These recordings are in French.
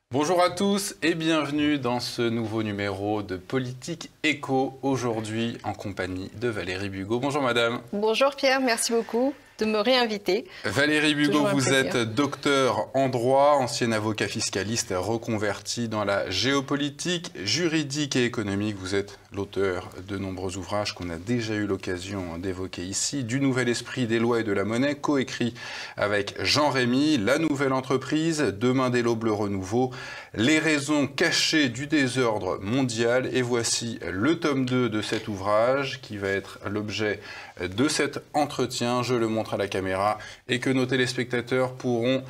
Bonjour à tous et bienvenue dans ce nouveau numéro de Politique Éco, aujourd'hui en compagnie de Valérie Bugeaud. Bonjour madame. Bonjour Pierre, merci beaucoup de me réinviter. Valérie Bugeaud, vous êtes docteur en droit, ancien avocat fiscaliste reconverti dans la géopolitique, juridique et économique. Vous êtes l'auteur de nombreux ouvrages qu'on a déjà eu l'occasion d'évoquer ici. Du nouvel esprit des lois et de la monnaie, coécrit avec Jean Rémy, La nouvelle entreprise, Demain dès l'aube le renouveau, Les raisons cachées du désordre mondial. Et voici le tome 2 de cet ouvrage qui va être l'objet de cet entretien. Je le montre à la caméra et que nos téléspectateurs pourront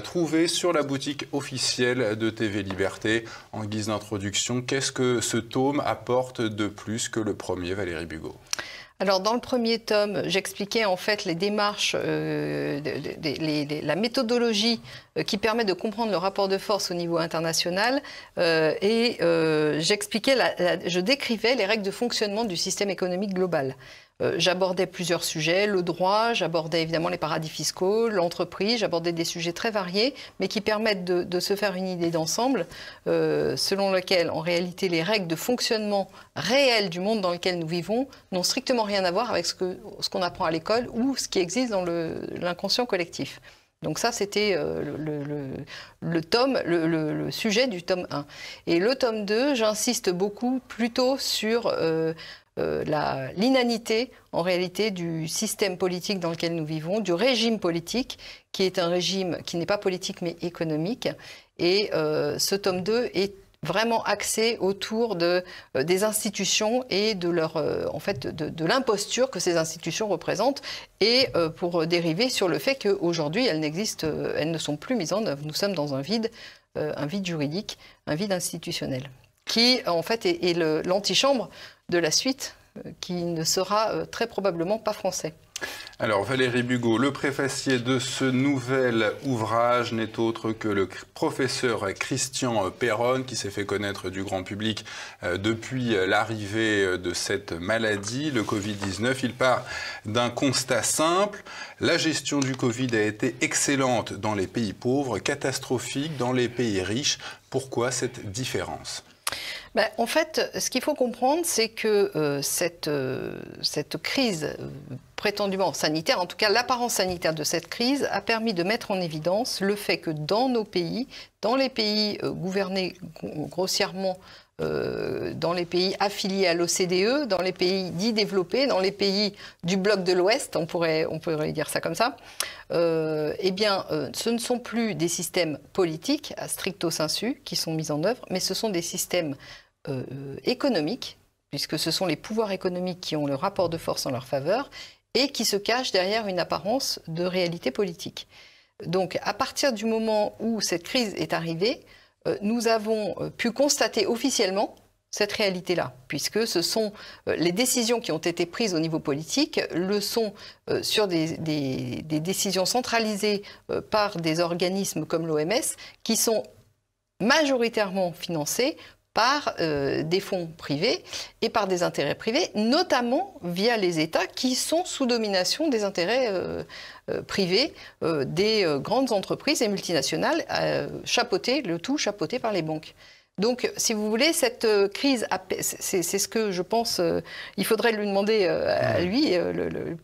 trouver sur la boutique officielle de TV Liberté. En guise d'introduction, qu'est-ce que ce tome apporte de plus que le premier, Valérie Bugeaud ? Alors, dans le premier tome, j'expliquais en fait les démarches, la méthodologie qui permet de comprendre le rapport de force au niveau international je décrivais les règles de fonctionnement du système économique global. J'abordais plusieurs sujets, le droit, j'abordais évidemment les paradis fiscaux, l'entreprise, j'abordais des sujets très variés, mais qui permettent de se faire une idée d'ensemble, selon lequel, en réalité, les règles de fonctionnement réel du monde dans lequel nous vivons n'ont strictement rien à voir avec ce qu'on apprend à l'école ou ce qui existe dans l'inconscient collectif. Donc ça, c'était le sujet du tome 1. Et le tome 2, j'insiste beaucoup plutôt sur l'inanité, en réalité, du système politique dans lequel nous vivons, du régime politique, qui est un régime qui n'est pas politique mais économique. Et ce tome 2 est vraiment axé autour des institutions et de l'imposture que ces institutions représentent, et pour dériver sur le fait qu'aujourd'hui, elles ne sont plus mises en œuvre. Nous sommes dans un vide juridique, un vide institutionnel, qui en fait est l'antichambre de la suite, qui ne sera très probablement pas français. Alors Valérie Bugeaud, le préfacier de ce nouvel ouvrage n'est autre que le professeur Christian Perron, qui s'est fait connaître du grand public depuis l'arrivée de cette maladie, le Covid-19. Il part d'un constat simple: la gestion du Covid a été excellente dans les pays pauvres, catastrophique dans les pays riches. Pourquoi cette différence ? En fait, ce qu'il faut comprendre, c'est que cette crise prétendument sanitaire, en tout cas l'apparence sanitaire de cette crise, a permis de mettre en évidence le fait que dans nos pays, dans les pays gouvernés grossièrement, dans les pays affiliés à l'OCDE, dans les pays dits développés, dans les pays du bloc de l'Ouest, on pourrait dire ça comme ça, ce ne sont plus des systèmes politiques à stricto sensu qui sont mis en œuvre, mais ce sont des systèmes économiques, puisque ce sont les pouvoirs économiques qui ont le rapport de force en leur faveur et qui se cachent derrière une apparence de réalité politique. Donc, à partir du moment où cette crise est arrivée, nous avons pu constater officiellement cette réalité-là, puisque ce sont les décisions qui ont été prises au niveau politique, le sont sur des décisions centralisées par des organismes comme l'OMS, qui sont majoritairement financés par des fonds privés et par des intérêts privés, notamment via les États qui sont sous domination des intérêts privés des grandes entreprises et multinationales, le tout chapeauté par les banques. Donc, si vous voulez, cette crise, c'est ce que je pense, il faudrait lui demander à lui,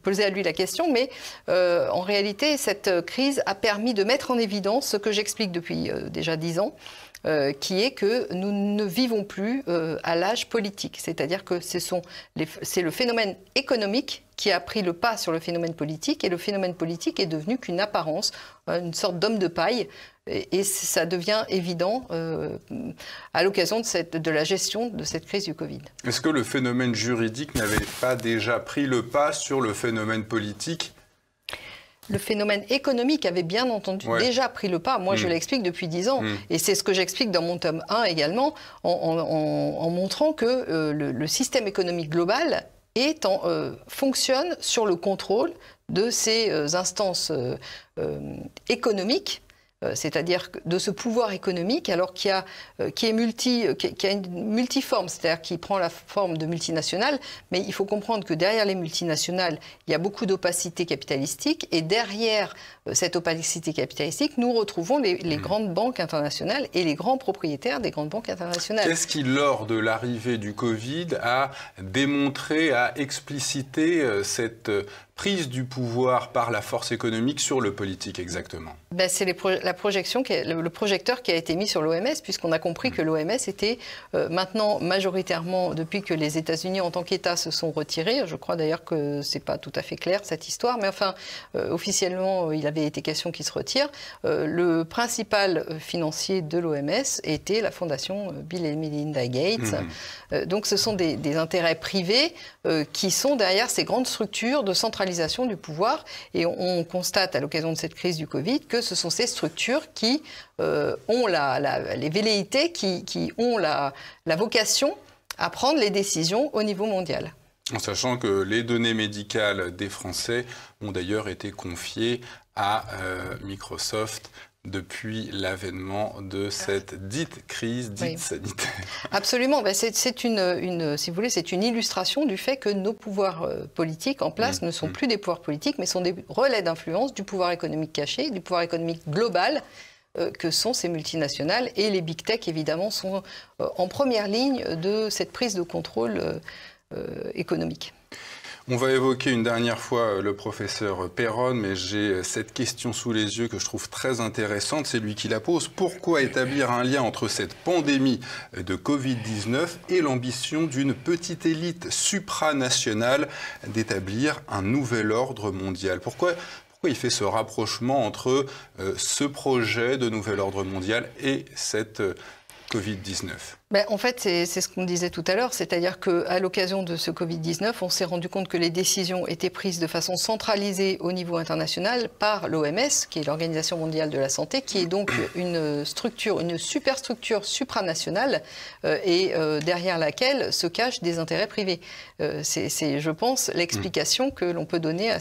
poser à lui la question, mais en réalité, cette crise a permis de mettre en évidence ce que j'explique depuis déjà 10 ans, qui est que nous ne vivons plus à l'âge politique. C'est-à-dire que c'est le phénomène économique qui a pris le pas sur le phénomène politique, et le phénomène politique est devenu qu'une apparence, une sorte d'homme de paille, et ça devient évident à l'occasion de la gestion de cette crise du Covid. Est-ce que le phénomène juridique n'avait pas déjà pris le pas sur le phénomène politique ? Le phénomène économique avait bien entendu déjà pris le pas. Moi, je l'explique depuis 10 ans. Et c'est ce que j'explique dans mon tome 1 également, en montrant que le système économique global fonctionne sur le contrôle de ces instances économiques c'est-à-dire de ce pouvoir économique, alors qui a une multiforme, c'est-à-dire qui prend la forme de multinationales, mais il faut comprendre que derrière les multinationales, il y a beaucoup d'opacité capitalistique, et derrière cette opacité capitalistique, nous retrouvons les grandes banques internationales et les grands propriétaires des grandes banques internationales. Qu'est-ce qui, lors de l'arrivée du Covid, a démontré, a explicité cette prise du pouvoir par la force économique sur le politique exactement? C'est la projection, le projecteur qui a été mis sur l'OMS, puisqu'on a compris que l'OMS était maintenant majoritairement, depuis que les États-Unis en tant qu'État se sont retirés, je crois d'ailleurs que c'est pas tout à fait clair cette histoire, mais enfin officiellement il avait été question qu'il se retire, le principal financier de l'OMS était la fondation Bill et Melinda Gates. Donc ce sont des intérêts privés qui sont derrière ces grandes structures de centralisation du pouvoir, et on constate à l'occasion de cette crise du Covid que ce sont ces structures qui ont les velléités, qui ont la vocation à prendre les décisions au niveau mondial. En sachant que les données médicales des Français ont d'ailleurs été confiées à Microsoft depuis l'avènement de cette dite crise sanitaire. Absolument. Si vous voulez, c'est une illustration du fait que nos pouvoirs politiques en place ne sont plus des pouvoirs politiques, mais sont des relais d'influence du pouvoir économique caché, du pouvoir économique global, que sont ces multinationales. Et les big tech, évidemment, sont en première ligne de cette prise de contrôle économique. On va évoquer une dernière fois le professeur Perron, mais j'ai cette question sous les yeux que je trouve très intéressante, c'est lui qui la pose. Pourquoi établir un lien entre cette pandémie de Covid-19 et l'ambition d'une petite élite supranationale d'établir un nouvel ordre mondial? Pourquoi il fait ce rapprochement entre ce projet de nouvel ordre mondial et cette Covid-19? En fait, c'est ce qu'on disait tout à l'heure, c'est-à-dire qu'à l'occasion de ce Covid-19, on s'est rendu compte que les décisions étaient prises de façon centralisée au niveau international par l'OMS, qui est l'Organisation mondiale de la santé, qui est donc une superstructure supranationale et derrière laquelle se cachent des intérêts privés. C'est, je pense, l'explication que l'on peut donner à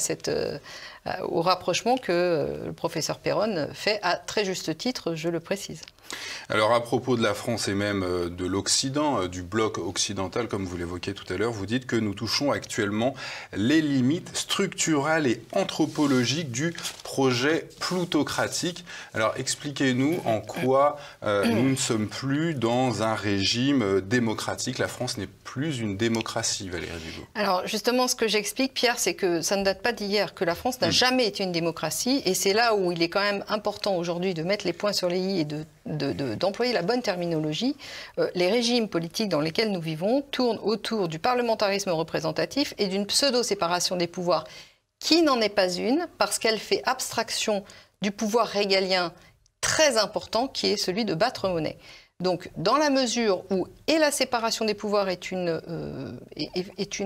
au rapprochement que le professeur Perron fait à très juste titre, je le précise. Alors à propos de la France et même de l'Occident, du bloc occidental, comme vous l'évoquiez tout à l'heure, vous dites que nous touchons actuellement les limites structurelles et anthropologiques du projet plutocratique. Alors expliquez-nous en quoi nous ne sommes plus dans un régime démocratique. La France n'est plus une démocratie, Valérie Bugeaud. Alors justement, ce que j'explique, Pierre, c'est que ça ne date pas d'hier, que la France n'a jamais été une démocratie, et c'est là où il est quand même important aujourd'hui de mettre les points sur les i et d'employer la bonne terminologie. Les régimes politiques dans lesquels nous vivons tournent autour du parlementarisme représentatif et d'une pseudo-séparation des pouvoirs qui n'en est pas une, parce qu'elle fait abstraction du pouvoir régalien très important qui est celui de battre monnaie. Donc, dans la mesure où la séparation des pouvoirs est une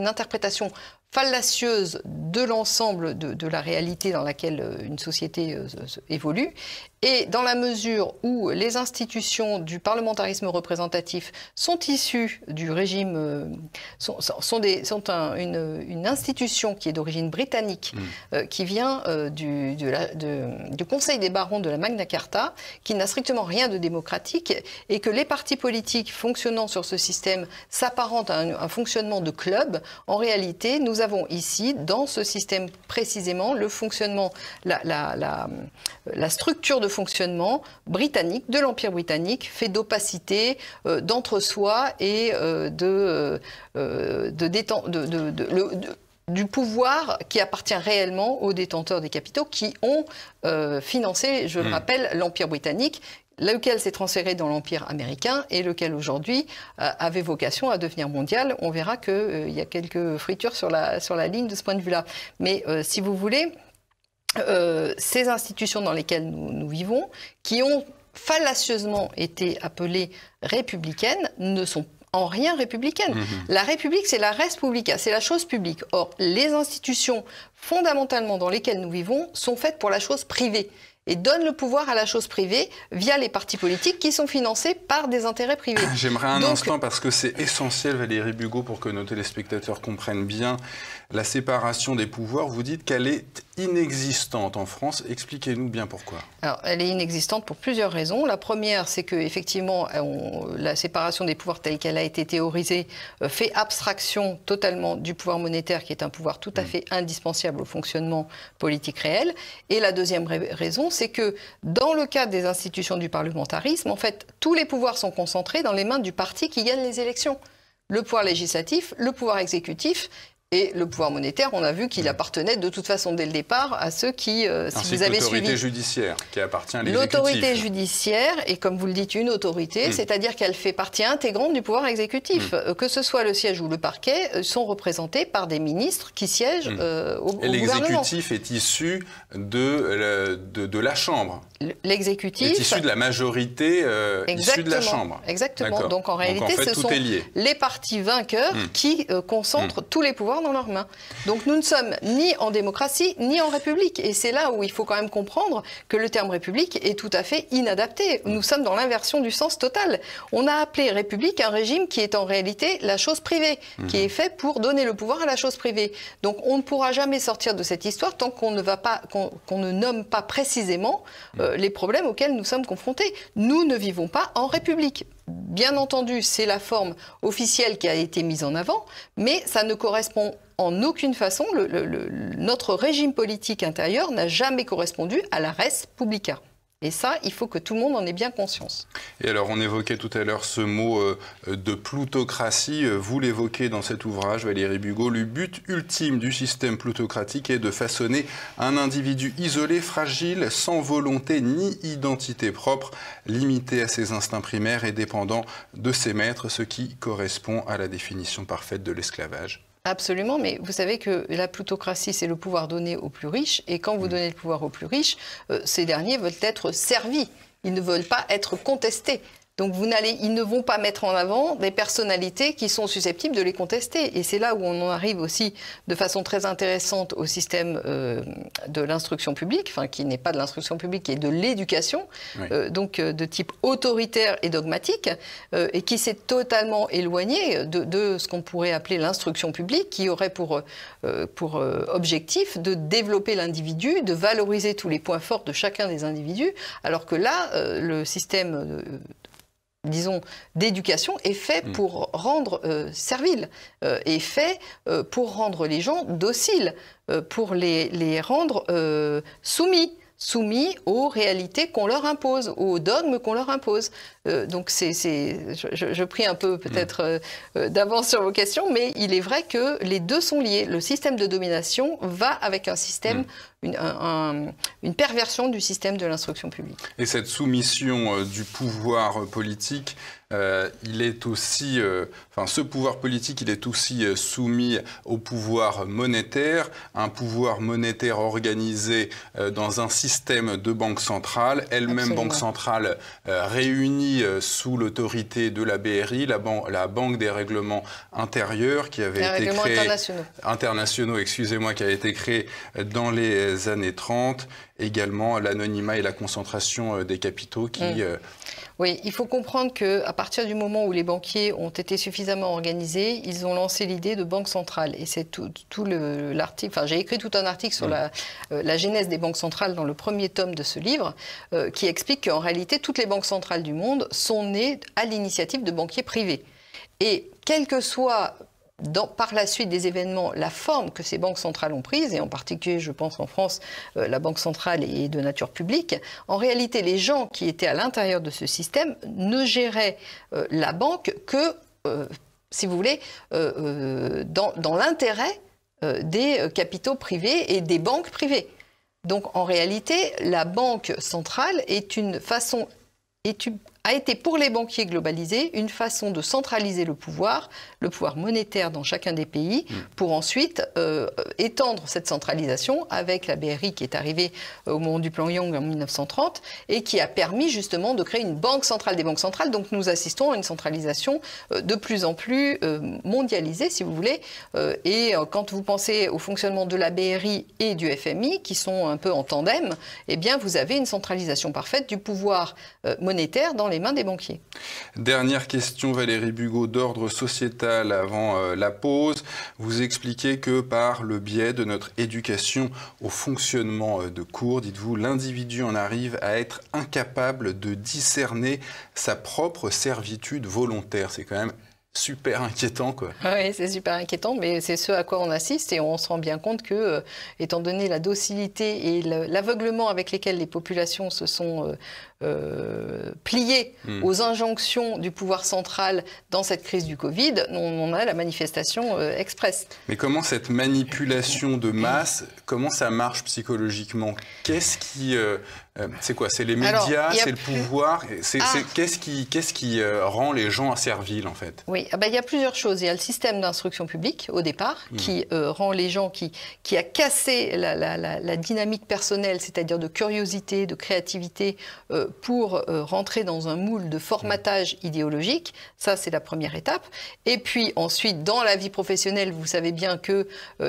interprétation fallacieuse de l'ensemble de la réalité dans laquelle une société évolue, et dans la mesure où les institutions du parlementarisme représentatif sont issues du régime, une institution qui est d'origine britannique, qui vient du Conseil des barons de la Magna Carta, qui n'a strictement rien de démocratique, et que les partis politiques fonctionnant sur ce système s'apparentent à un fonctionnement de club. En réalité, nous avons ici, dans ce système précisément, le fonctionnement, la structure de fonctionnement britannique, de l'Empire britannique, fait d'opacité, d'entre-soi et du pouvoir qui appartient réellement aux détenteurs des capitaux qui ont financé, je le rappelle, l'Empire britannique, lequel s'est transféré dans l'Empire américain et lequel aujourd'hui avait vocation à devenir mondial. On verra qu'il y a quelques fritures sur la ligne de ce point de vue-là. Mais si vous voulez, ces institutions dans lesquelles nous vivons, qui ont fallacieusement été appelées républicaines, ne sont en rien républicaine. La République, c'est la res publica, c'est la chose publique. Or, les institutions fondamentalement dans lesquelles nous vivons sont faites pour la chose privée et donnent le pouvoir à la chose privée via les partis politiques qui sont financés par des intérêts privés. J'aimerais un instant, parce que c'est essentiel, Valérie Bugeaud, pour que nos téléspectateurs comprennent bien la séparation des pouvoirs. Vous dites qu'elle est inexistante en France. Expliquez-nous bien pourquoi. Alors, elle est inexistante pour plusieurs raisons. La première, c'est qu'effectivement, la séparation des pouvoirs telle qu'elle a été théorisée fait abstraction totalement du pouvoir monétaire, qui est un pouvoir tout à fait indispensable au fonctionnement politique réel. Et la deuxième raison, c'est que dans le cadre des institutions du parlementarisme, en fait, tous les pouvoirs sont concentrés dans les mains du parti qui gagne les élections. Le pouvoir législatif, le pouvoir exécutif. Et le pouvoir monétaire, on a vu qu'il appartenait de toute façon dès le départ à ceux qui, si vous avez suivi... L'autorité judiciaire qui appartient à l'exécutif. L'autorité judiciaire est, comme vous le dites, une autorité, c'est-à-dire qu'elle fait partie intégrante du pouvoir exécutif. Que ce soit le siège ou le parquet, sont représentés par des ministres qui siègent au gouvernement. Et l'exécutif est issu de la Chambre. L'exécutif est issu de la majorité issue de la Chambre. Exactement. Donc en réalité, ce sont les partis vainqueurs qui concentrent tous les pouvoirs dans leurs mains. Donc nous ne sommes ni en démocratie, ni en république. Et c'est là où il faut quand même comprendre que le terme république est tout à fait inadapté. Nous sommes dans l'inversion du sens total. On a appelé république un régime qui est en réalité la chose privée, qui est fait pour donner le pouvoir à la chose privée. Donc on ne pourra jamais sortir de cette histoire tant qu'on ne nomme pas précisément les problèmes auxquels nous sommes confrontés. Nous ne vivons pas en république. Bien entendu, c'est la forme officielle qui a été mise en avant, mais ça ne correspond en aucune façon, notre régime politique intérieur n'a jamais correspondu à la res publica. Et ça, il faut que tout le monde en ait bien conscience. Et alors, on évoquait tout à l'heure ce mot de plutocratie. Vous l'évoquez dans cet ouvrage, Valérie Bugeaud. Le but ultime du système plutocratique est de façonner un individu isolé, fragile, sans volonté ni identité propre, limité à ses instincts primaires et dépendant de ses maîtres, ce qui correspond à la définition parfaite de l'esclavage. Absolument, mais vous savez que la plutocratie, c'est le pouvoir donné aux plus riches. Et quand vous donnez le pouvoir aux plus riches, ces derniers veulent être servis. Ils ne veulent pas être contestés. Donc ils ne vont pas mettre en avant des personnalités qui sont susceptibles de les contester. Et c'est là où on en arrive aussi de façon très intéressante au système de l'instruction publique, enfin qui n'est pas de l'instruction publique, qui est de l'éducation, donc de type autoritaire et dogmatique, et qui s'est totalement éloigné de ce qu'on pourrait appeler l'instruction publique, qui aurait pour objectif de développer l'individu, de valoriser tous les points forts de chacun des individus, alors que là, le système disons, d'éducation est fait pour rendre serviles, est fait pour rendre les gens dociles, pour les rendre soumis aux réalités qu'on leur impose, aux dogmes qu'on leur impose. Donc je prie un peu peut-être d'avance sur vos questions, mais il est vrai que les deux sont liés. Le système de domination va avec un système, une perversion du système de l'instruction publique. Et cette soumission du pouvoir politique, il est aussi, ce pouvoir politique, il est aussi soumis au pouvoir monétaire, un pouvoir monétaire organisé dans un système de banque centrale, elle-même banque centrale réunie sous l'autorité de la BRI, la Banque des règlements intérieurs, qui avait été créée, internationaux, excusez-moi, qui a été créée dans les années 30, également l'anonymat et la concentration des capitaux qui... Oui, il faut comprendre qu'à partir du moment où les banquiers ont été suffisamment organisés, ils ont lancé l'idée de banque centrale. Et c'est tout l'article, enfin j'ai écrit tout un article sur la genèse des banques centrales dans le premier tome de ce livre, qui explique qu'en réalité, toutes les banques centrales du monde sont nées à l'initiative de banquiers privés. Et quel que soit... par la suite des événements, la forme que ces banques centrales ont prise, et en particulier, je pense en France, la banque centrale est de nature publique, en réalité, les gens qui étaient à l'intérieur de ce système ne géraient la banque que, si vous voulez, dans l'intérêt des capitaux privés et des banques privées. Donc, en réalité, la banque centrale est une façon... a été pour les banquiers globalisés une façon de centraliser le pouvoir monétaire dans chacun des pays, pour ensuite étendre cette centralisation avec la BRI qui est arrivée au moment du plan Young en 1930 et qui a permis justement de créer une banque centrale des banques centrales. Donc nous assistons à une centralisation de plus en plus mondialisée, si vous voulez. Et quand vous pensez au fonctionnement de la BRI et du FMI, qui sont un peu en tandem, eh bien vous avez une centralisation parfaite du pouvoir monétaire dans les mains des banquiers. Dernière question, Valérie Bugeaud, d'ordre sociétal avant la pause. Vous expliquez que par le biais de notre éducation au fonctionnement de cours, dites-vous, l'individu en arrive à être incapable de discerner sa propre servitude volontaire. C'est quand même super inquiétant, quoi. Oui, c'est super inquiétant, mais c'est ce à quoi on assiste et on se rend bien compte que, étant donné la docilité et l'aveuglement avec lesquels les populations se sont pliées aux injonctions du pouvoir central dans cette crise du Covid, on a la manifestation express. Mais comment cette manipulation de masse, comment ça marche psychologiquement? Qu'est-ce qui... c'est quoi? C'est les médias, c'est le pouvoir? Qu'est-ce qui rend les gens serviles, en fait? Oui, il y a plusieurs choses. Il y a le système d'instruction publique, au départ, qui rend les gens, qui a cassé la dynamique personnelle, c'est-à-dire de curiosité, de créativité, pour rentrer dans un moule de formatage idéologique. Ça, c'est la première étape. Et puis ensuite, dans la vie professionnelle, vous savez bien qu'il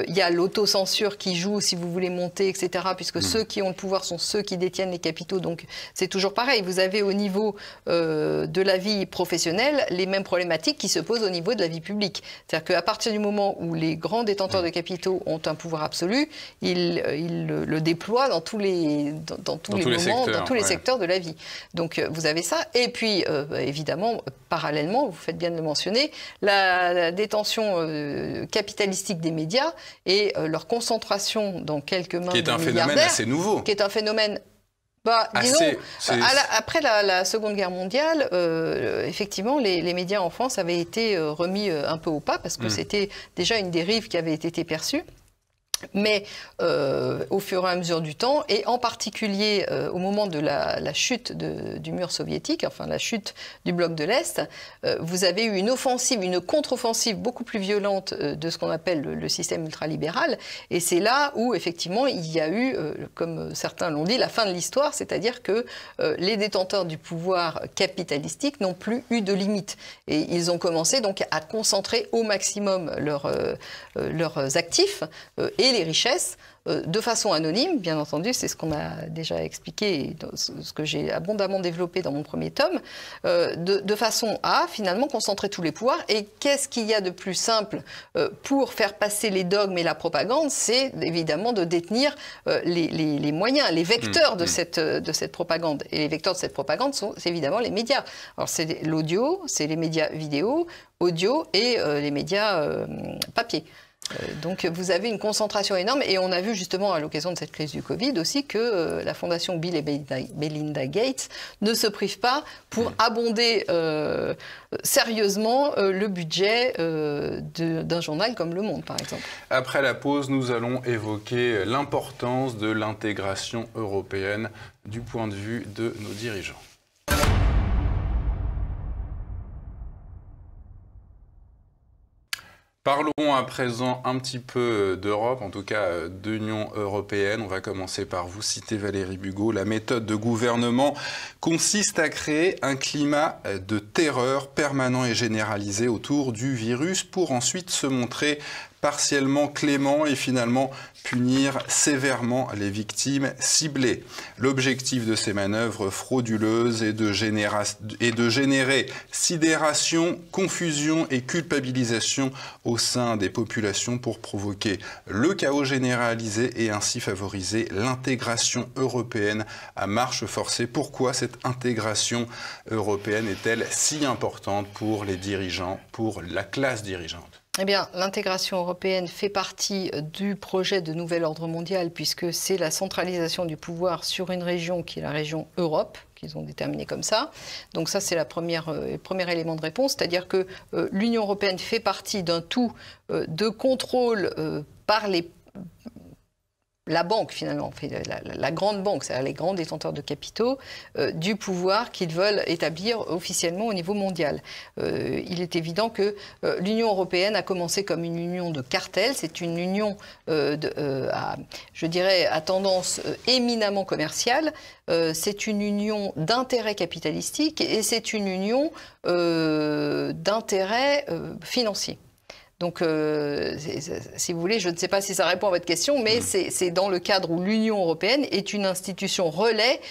y a l'autocensure qui joue, si vous voulez monter, etc., puisque ceux qui ont le pouvoir sont ceux qui détiennent les capitaux. Donc, c'est toujours pareil. Vous avez au niveau de la vie professionnelle les mêmes problématiques qui se posent au niveau de la vie publique. C'est-à-dire qu'à partir du moment où les grands détenteurs de capitaux ont un pouvoir absolu, ils le déploient dans tous les secteurs de la vie. Donc vous avez ça. Et puis, évidemment, parallèlement, vous faites bien de le mentionner, la détention capitalistique des médias et leur concentration dans quelques mains de milliardaires. Qui est un phénomène assez nouveau. Qui est un phénomène... disons, après la Seconde Guerre mondiale, effectivement, les médias en France avaient été remis un peu au pas parce que c'était déjà une dérive qui avait été perçue. Mais au fur et à mesure du temps, et en particulier au moment de la chute du mur soviétique, enfin la chute du bloc de l'Est, vous avez eu une offensive, une contre-offensive beaucoup plus violente de ce qu'on appelle le système ultralibéral. Et c'est là où, effectivement, il y a eu, comme certains l'ont dit, la fin de l'histoire, c'est-à-dire que les détenteurs du pouvoir capitalistique n'ont plus eu de limite. Et ils ont commencé donc à concentrer au maximum leurs actifs et les richesses de façon anonyme, bien entendu, c'est ce qu'on a déjà expliqué, ce que j'ai abondamment développé dans mon premier tome, de façon à finalement concentrer tous les pouvoirs. Et qu'est-ce qu'il y a de plus simple pour faire passer les dogmes et la propagande? C'est évidemment de détenir les moyens, les vecteurs de cette propagande. Et les vecteurs de cette propagande sont évidemment les médias. Alors c'est l'audio, c'est les médias vidéo, audio et les médias papier. Donc vous avez une concentration énorme et on a vu justement à l'occasion de cette crise du Covid aussi que la fondation Bill et Melinda Gates ne se prive pas pour abonder sérieusement le budget d'un journal comme Le Monde par exemple. Après la pause, nous allons évoquer l'importance de l'intégration européenne du point de vue de nos dirigeants. Parlons à présent un petit peu d'Europe, en tout cas d'Union européenne. On va commencer par vous citer Valérie Bugeaud. La méthode de gouvernement consiste à créer un climat de terreur permanent et généralisé autour du virus pour ensuite se montrer partiellement clément et finalement punir sévèrement les victimes ciblées. L'objectif de ces manœuvres frauduleuses est de générer sidération, confusion et culpabilisation au sein des populations pour provoquer le chaos généralisé et ainsi favoriser l'intégration européenne à marche forcée. Pourquoi cette intégration européenne est-elle si importante pour les dirigeants, pour la classe dirigeante ? Eh bien, l'intégration européenne fait partie du projet de nouvel ordre mondial puisque c'est la centralisation du pouvoir sur une région qui est la région Europe, qu'ils ont déterminé comme ça. Donc ça, c'est le premier élément de réponse, c'est-à-dire que l'Union européenne fait partie d'un tout de contrôle par la banque, finalement, la grande banque, c'est-à-dire les grands détenteurs de capitaux, du pouvoir qu'ils veulent établir officiellement au niveau mondial. Il est évident que l'Union européenne a commencé comme une union de cartels. C'est une union, je dirais, à tendance éminemment commerciale. C'est une union d'intérêts capitalistiques et c'est une union d'intérêts financiers. Donc, si vous voulez, je ne sais pas si ça répond à votre question, mais c'est dans le cadre où l'Union européenne est une institution relais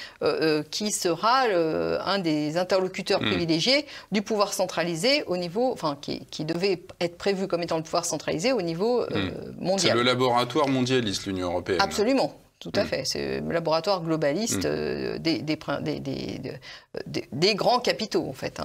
qui sera un des interlocuteurs privilégiés du pouvoir centralisé au niveau, enfin, qui devait être prévu comme étant le pouvoir centralisé au niveau mondial. C'est le laboratoire mondialiste, l'Union européenne. Absolument. Tout à fait. C'est le laboratoire globaliste des grands capitaux, en fait. Hein.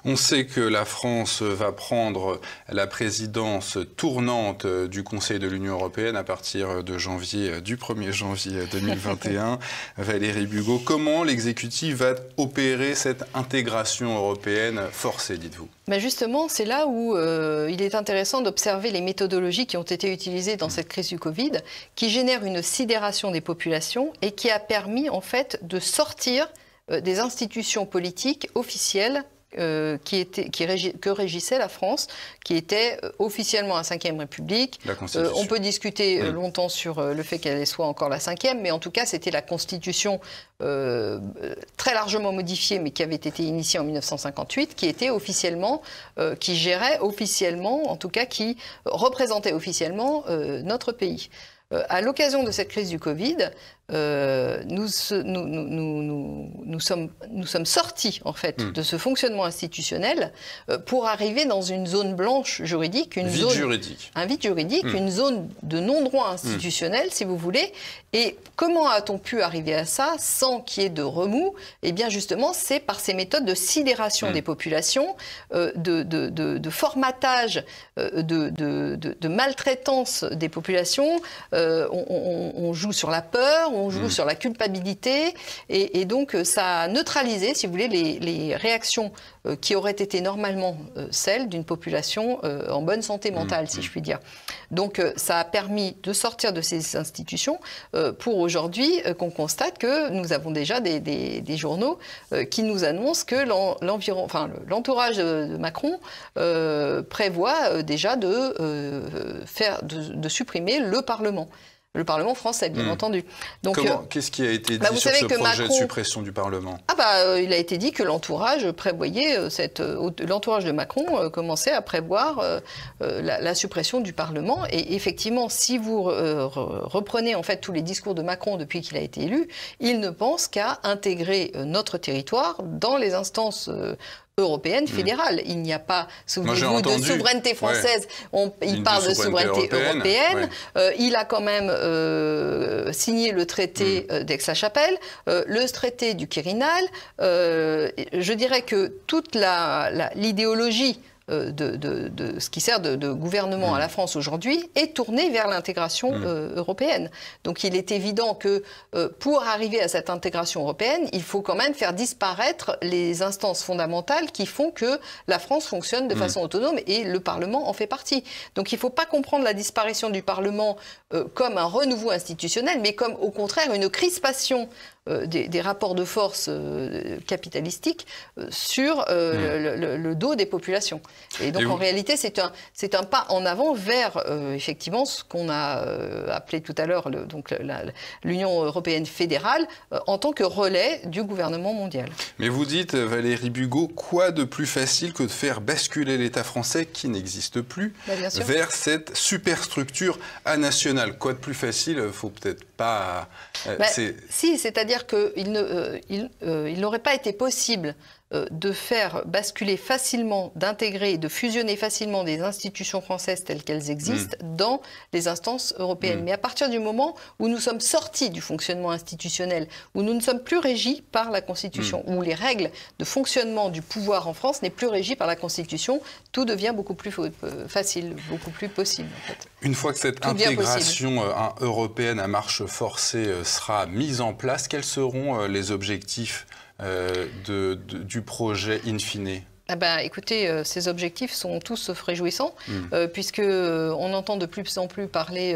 On sait que la France va prendre la présidence tournante du Conseil de l'Union européenne à partir de du 1er janvier 2021. Valérie Bugeaud, comment l'exécutif va opérer cette intégration européenne forcée, dites-vous? Ben justement, c'est là où il est intéressant d'observer les méthodologies qui ont été utilisées dans cette crise du Covid, qui génèrent une sidération des populations et qui a permis en fait de sortir des institutions politiques officielles que régissait la France, qui était officiellement la Ve République. On peut discuter longtemps sur le fait qu'elle soit encore la Ve, mais en tout cas, c'était la Constitution très largement modifiée, mais qui avait été initiée en 1958, qui était officiellement, qui gérait officiellement, en tout cas, qui représentait officiellement notre pays. À l'occasion de cette crise du Covid, nous sommes sortis en fait de ce fonctionnement institutionnel pour arriver dans une zone blanche juridique, un vide juridique, une zone de non-droit institutionnel, si vous voulez. Et comment a-t-on pu arriver à ça sans qu'il y ait de remous? Eh bien justement, c'est par ces méthodes de sidération des populations, de formatage, de maltraitance des populations. On joue sur la peur, on joue sur la culpabilité, et donc ça a neutralisé, si vous voulez, les réactions qui auraient été normalement celles d'une population en bonne santé mentale, si je puis dire. Donc ça a permis de sortir de ces institutions pour aujourd'hui qu'on constate que nous avons déjà des journaux qui nous annoncent que l'entourage de Macron prévoit déjà de supprimer le Parlement. Le Parlement français, bien entendu. Donc, qu'est-ce qui a été dit sur ce projet de suppression du Parlement? Il a été dit que l'entourage prévoyait, l'entourage de Macron commençait à prévoir la suppression du Parlement. Et effectivement, si vous reprenez en fait tous les discours de Macron depuis qu'il a été élu, il ne pense qu'à intégrer notre territoire dans les instances européenne fédérale. Il n'y a pas, souvenez-vous, de souveraineté française. Il parle de souveraineté européenne. Il a quand même signé le traité d'Aix-la-Chapelle, le traité du Quirinal. Je dirais que toute l'idéologie de ce qui sert de gouvernement à la France aujourd'hui est tourné vers l'intégration européenne. Donc il est évident que pour arriver à cette intégration européenne, il faut quand même faire disparaître les instances fondamentales qui font que la France fonctionne de façon autonome, et le Parlement en fait partie. Donc il ne faut pas comprendre la disparition du Parlement comme un renouveau institutionnel, mais comme au contraire une crispation des rapports de force capitalistiques sur le dos des populations. Et donc en réalité, c'est un pas en avant vers effectivement ce qu'on a appelé tout à l'heure l'Union européenne fédérale en tant que relais du gouvernement mondial. Mais vous dites, Valérie Bugeaud, quoi de plus facile que de faire basculer l'État français, qui n'existe plus, vers cette superstructure anationale? Quoi de plus facile? Faut peut-être pas... Si, c'est-à-dire qu'il n'aurait pas été possible de faire basculer facilement, d'intégrer et de fusionner facilement des institutions françaises telles qu'elles existent dans les instances européennes. Mais à partir du moment où nous sommes sortis du fonctionnement institutionnel, où nous ne sommes plus régis par la Constitution, où les règles de fonctionnement du pouvoir en France n'est plus régies par la Constitution, tout devient beaucoup plus facile, beaucoup plus possible. En fait. Une fois que cette intégration européenne à marche forcée sera mise en place, quels seront les objectifs du projet in fine? Écoutez, ces objectifs sont tous réjouissants, puisqu'on entend de plus en plus parler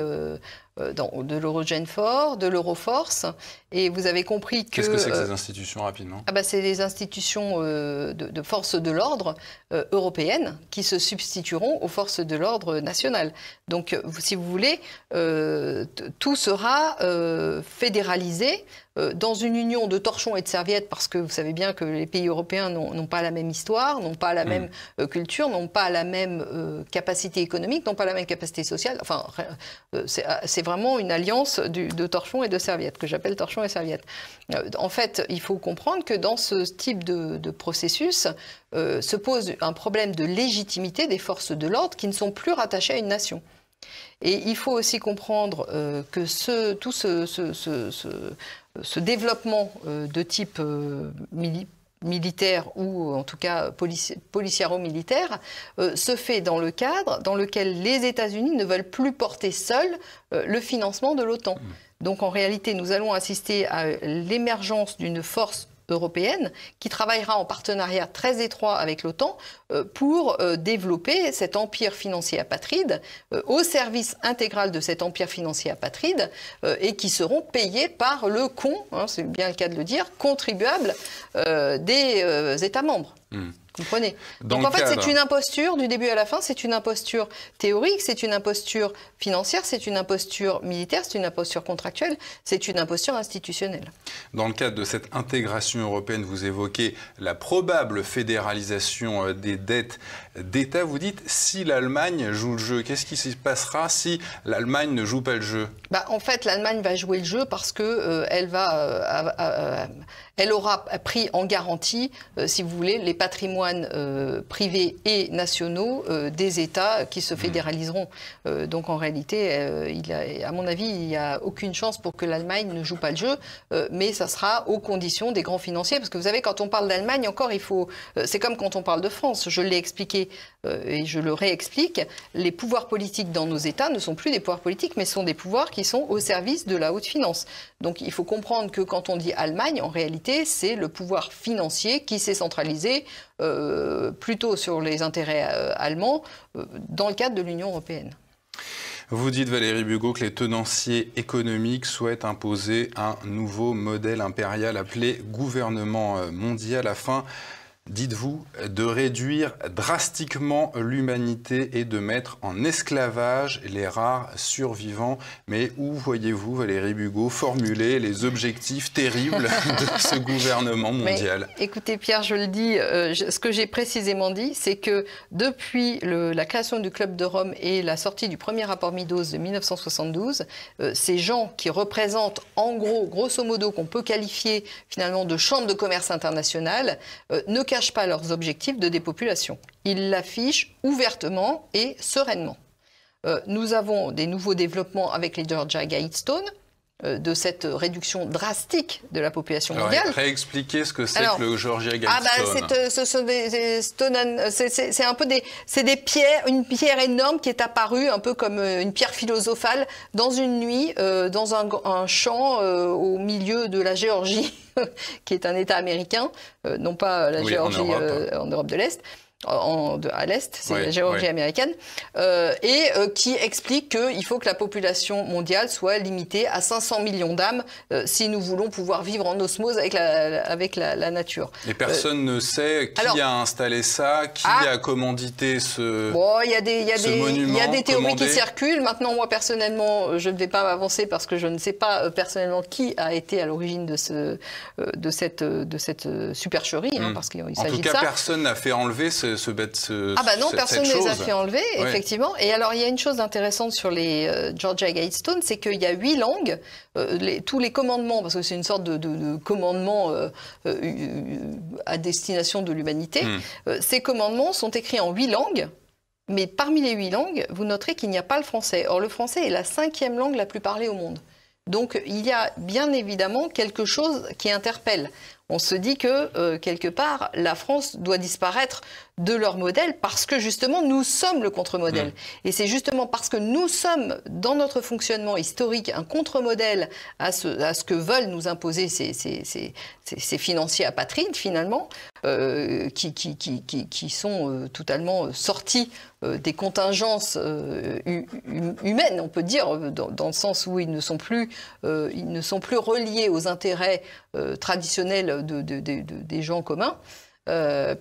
de l'Eurogenfor, de l'Euroforce, et vous avez compris que... Qu'est-ce que c'est que ces institutions, rapidement? C'est des institutions de forces de l'ordre européennes qui se substitueront aux forces de l'ordre nationales. Donc, si vous voulez, tout sera fédéralisé dans une union de torchons et de serviettes, parce que vous savez bien que les pays européens n'ont pas la même histoire, n'ont pas la même culture, n'ont pas la même capacité économique, n'ont pas la même capacité sociale. Enfin, c'est vraiment une alliance de torchons et de serviettes, que j'appelle torchons et serviettes. En fait, il faut comprendre que dans ce type de processus se pose un problème de légitimité des forces de l'ordre qui ne sont plus rattachées à une nation. Et il faut aussi comprendre que tout ce développement de type militaire ou en tout cas policiaro-militaire se fait dans le cadre dans lequel les États-Unis ne veulent plus porter seuls le financement de l'OTAN. Donc en réalité, nous allons assister à l'émergence d'une force européenne qui travaillera en partenariat très étroit avec l'OTAN pour développer cet empire financier apatride au service intégral de cet empire financier apatride et qui seront payés par le c'est bien le cas de le dire, contribuable des États membres. Vous comprenez? Donc en fait, c'est une imposture du début à la fin, c'est une imposture théorique, c'est une imposture financière, c'est une imposture militaire, c'est une imposture contractuelle, c'est une imposture institutionnelle. Dans le cadre de cette intégration européenne, vous évoquez la probable fédéralisation des dettes d'État. Vous dites, si l'Allemagne joue le jeu, qu'est-ce qui se passera si l'Allemagne ne joue pas le jeu? En fait, l'Allemagne va jouer le jeu parce que elle aura pris en garantie, si vous voulez, les patrimoines privés et nationaux des États qui se fédéraliseront. Donc en réalité, à mon avis, il n'y a aucune chance pour que l'Allemagne ne joue pas le jeu, mais ça sera aux conditions des grands financiers. Parce que vous savez, quand on parle d'Allemagne, encore, c'est comme quand on parle de France. Je l'ai expliqué et je le réexplique. Les pouvoirs politiques dans nos États ne sont plus des pouvoirs politiques, mais sont des pouvoirs qui sont au service de la haute finance. Donc il faut comprendre que quand on dit Allemagne, en réalité, c'est le pouvoir financier qui s'est centralisé plutôt sur les intérêts allemands dans le cadre de l'Union européenne. Vous dites, Valérie Bugeaud, que les tenanciers économiques souhaitent imposer un nouveau modèle impérial appelé gouvernement mondial afin, dites-vous, de réduire drastiquement l'humanité et de mettre en esclavage les rares survivants. Mais où voyez-vous, Valérie Bugeaud, formuler les objectifs terribles de ce gouvernement mondial? Mais, écoutez, Pierre, je le dis, ce que j'ai précisément dit, c'est que depuis la création du Club de Rome et la sortie du premier rapport Meadows de 1972, ces gens qui représentent, en gros, grosso modo, qu'on peut qualifier finalement de chambre de commerce internationale, ne cachent pas leurs objectifs de dépopulation. Ils l'affichent ouvertement et sereinement. Nous avons des nouveaux développements avec les Georgia Guidestones, de cette réduction drastique de la population mondiale. Alors, réexpliquez ce que c'est que le Georgia Guidestone. Ce sont c'est un peu des pierres, une pierre énorme qui est apparue un peu comme une pierre philosophale dans une nuit, dans un champ au milieu de la Géorgie, qui est un État américain, non pas la Géorgie en Europe de l'Est. À l'Est, c'est la Géorgie américaine, et qui explique qu'il faut que la population mondiale soit limitée à 500 millions d'âmes si nous voulons pouvoir vivre en osmose avec la nature. Et personne ne sait qui a installé ça, qui a commandité ce monument. Il y a des théories qui circulent. Maintenant, moi, personnellement, je ne vais pas m'avancer parce que je ne sais pas personnellement qui a été à l'origine de cette supercherie, parce qu'il s'agit de ça. En tout cas, personne n'a fait enlever non, personne ne les a fait enlever, effectivement. Et alors, il y a une chose intéressante sur les Georgia Guidestones, c'est qu'il y a 8 langues, tous les commandements, parce que c'est une sorte de commandement à destination de l'humanité, ces commandements sont écrits en 8 langues, mais parmi les 8 langues, vous noterez qu'il n'y a pas le français. Or, le français est la 5e langue la plus parlée au monde. Donc, il y a bien évidemment quelque chose qui interpelle. On se dit que, quelque part, la France doit disparaître de leur modèle parce que, justement, nous sommes le contre-modèle. Et c'est justement parce que nous sommes, dans notre fonctionnement historique, un contre-modèle à ce que veulent nous imposer ces financiers apatrides, finalement, qui sont totalement sortis des contingences humaines, on peut dire, dans le sens où ils ne sont plus reliés aux intérêts traditionnels des gens communs,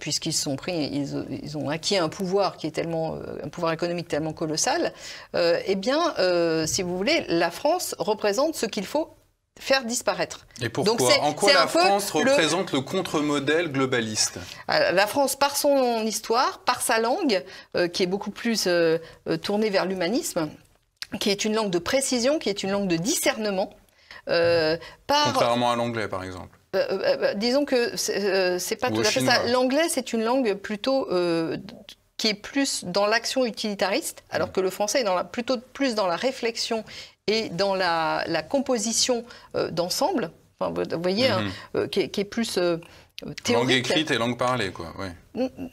puisqu'ils ils ont acquis un pouvoir qui est un pouvoir économique tellement colossal. Si vous voulez, la France représente ce qu'il faut faire disparaître. Et pourquoi? En quoi la France représente le contre-modèle globaliste? La France, par son histoire, par sa langue, qui est beaucoup plus tournée vers l'humanisme, qui est une langue de précision, qui est une langue de discernement. Contrairement à l'anglais, par exemple. Disons que c'est pas tout à fait ça. L'anglais, c'est une langue plutôt qui est plus dans l'action utilitariste, alors que le français est plutôt plus dans la réflexion et dans la composition d'ensemble. Enfin, vous voyez, qui est plus théorique. Langue écrite et langue parlée, quoi. Ouais.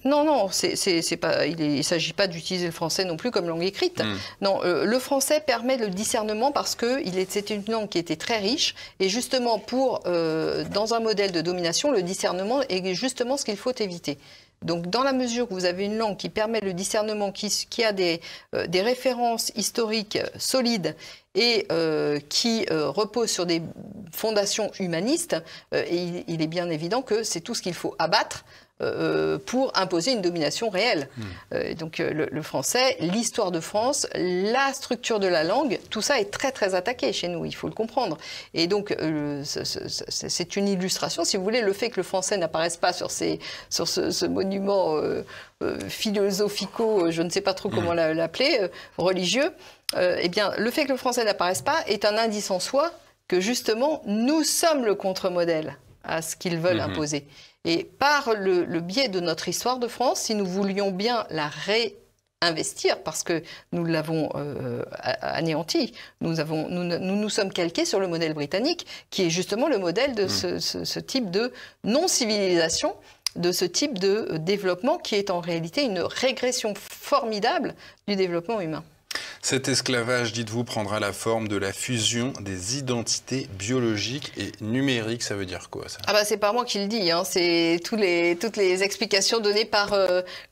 Non, il ne s'agit pas d'utiliser le français non plus comme langue écrite. Non, le français permet le discernement parce que c'était une langue qui était très riche et justement dans un modèle de domination, le discernement est justement ce qu'il faut éviter. Donc, dans la mesure où vous avez une langue qui permet le discernement, qui a des références historiques solides et qui repose sur des fondations humanistes, il est bien évident que c'est tout ce qu'il faut abattre pour imposer une domination réelle. Donc le français, l'histoire de France, la structure de la langue, tout ça est très très attaqué chez nous, il faut le comprendre. Et donc c'est une illustration, si vous voulez, le fait que le français n'apparaisse pas sur ce monument philosophico, je ne sais pas trop comment l'appeler, religieux, eh bien le fait que le français n'apparaisse pas est un indice en soi que justement nous sommes le contre-modèle à ce qu'ils veulent imposer. Et par le biais de notre histoire de France, si nous voulions bien la réinvestir, parce que nous l'avons anéantie, nous nous sommes calqués sur le modèle britannique, qui est justement le modèle de ce type de non-civilisation, de ce type de développement qui est en réalité une régression formidable du développement humain. Cet esclavage, dites-vous, prendra la forme de la fusion des identités biologiques et numériques. Ça veut dire quoi, ça? C'est pas moi qui le dis, hein. C'est toutes les explications données par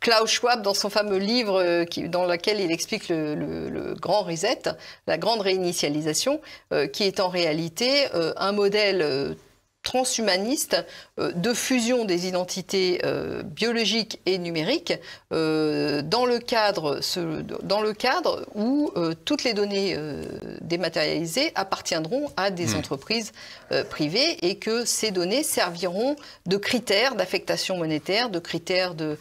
Klaus Schwab dans son fameux livre dans lequel il explique le grand reset, la grande réinitialisation, qui est en réalité un modèle transhumaniste de fusion des identités biologiques et numériques dans le cadre où toutes les données dématérialisées appartiendront à des entreprises privées et que ces données serviront de critères d'affectation monétaire, de critères de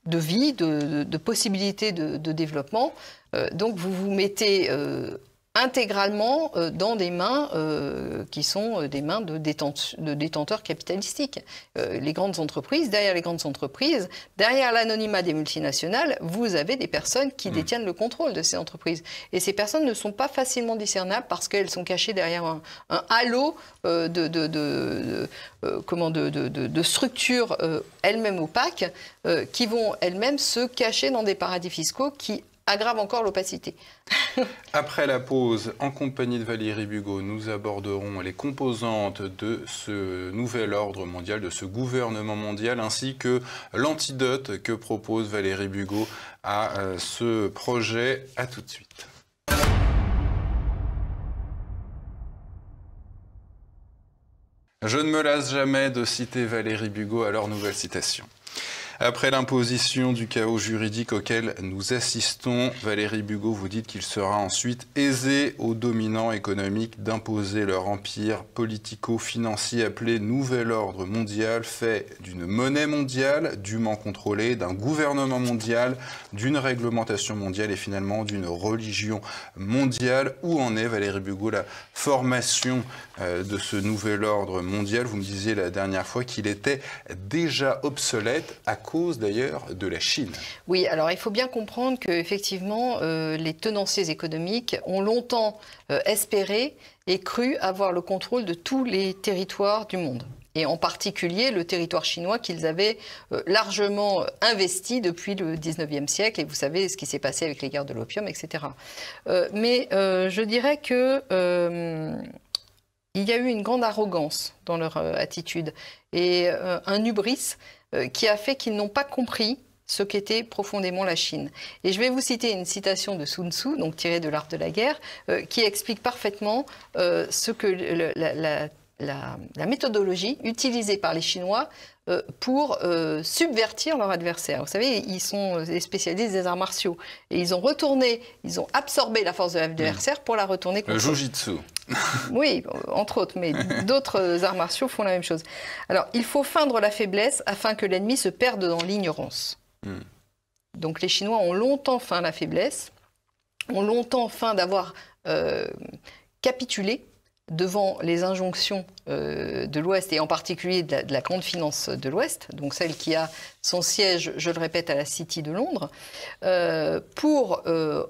vie, de possibilités de développement. Donc vous vous mettez intégralement dans des mains qui sont des mains de détenteurs capitalistiques. Les grandes entreprises, derrière l'anonymat des multinationales, vous avez des personnes qui détiennent le contrôle de ces entreprises. Et ces personnes ne sont pas facilement discernables parce qu'elles sont cachées derrière un halo de structures elles-mêmes opaques qui vont elles-mêmes se cacher dans des paradis fiscaux qui aggrave encore l'opacité. Après la pause, en compagnie de Valérie Bugeaud, nous aborderons les composantes de ce nouvel ordre mondial, de ce gouvernement mondial, ainsi que l'antidote que propose Valérie Bugeaud à ce projet. À tout de suite. Je ne me lasse jamais de citer Valérie Bugeaud à leur nouvelle citation. Après l'imposition du chaos juridique auquel nous assistons, Valérie Bugeaud, vous dites qu'il sera ensuite aisé aux dominants économiques d'imposer leur empire politico-financier appelé Nouvel Ordre Mondial, fait d'une monnaie mondiale dûment contrôlée, d'un gouvernement mondial, d'une réglementation mondiale et finalement d'une religion mondiale. Où en est, Valérie Bugeaud, la formation de ce Nouvel Ordre Mondial? Vous me disiez la dernière fois qu'il était déjà obsolète à cause d'ailleurs de la Chine. Oui, alors il faut bien comprendre qu'effectivement, les tenanciers économiques ont longtemps espéré et cru avoir le contrôle de tous les territoires du monde. Et en particulier le territoire chinois qu'ils avaient largement investi depuis le 19e siècle. Et vous savez ce qui s'est passé avec les guerres de l'opium, etc. Mais je dirais que il y a eu une grande arrogance dans leur attitude et un hubris qui a fait qu'ils n'ont pas compris ce qu'était profondément la Chine. Et je vais vous citer une citation de Sun Tzu, donc tirée de l'Art de la guerre, qui explique parfaitement ce que la méthodologie utilisée par les Chinois pour subvertir leur adversaire. Vous savez, ils sont des spécialistes des arts martiaux. Et ils ont absorbé la force de l'adversaire pour la retourner contre eux. Le jujitsu. Oui, entre autres, mais d'autres arts martiaux font la même chose. Alors, il faut feindre la faiblesse afin que l'ennemi se perde dans l'ignorance. Donc, les Chinois ont longtemps feint la faiblesse, ont longtemps feint d'avoir capitulé devant les injonctions de l'Ouest, et en particulier de la grande finance de l'Ouest, donc celle qui a son siège, je le répète, à la City de Londres, pour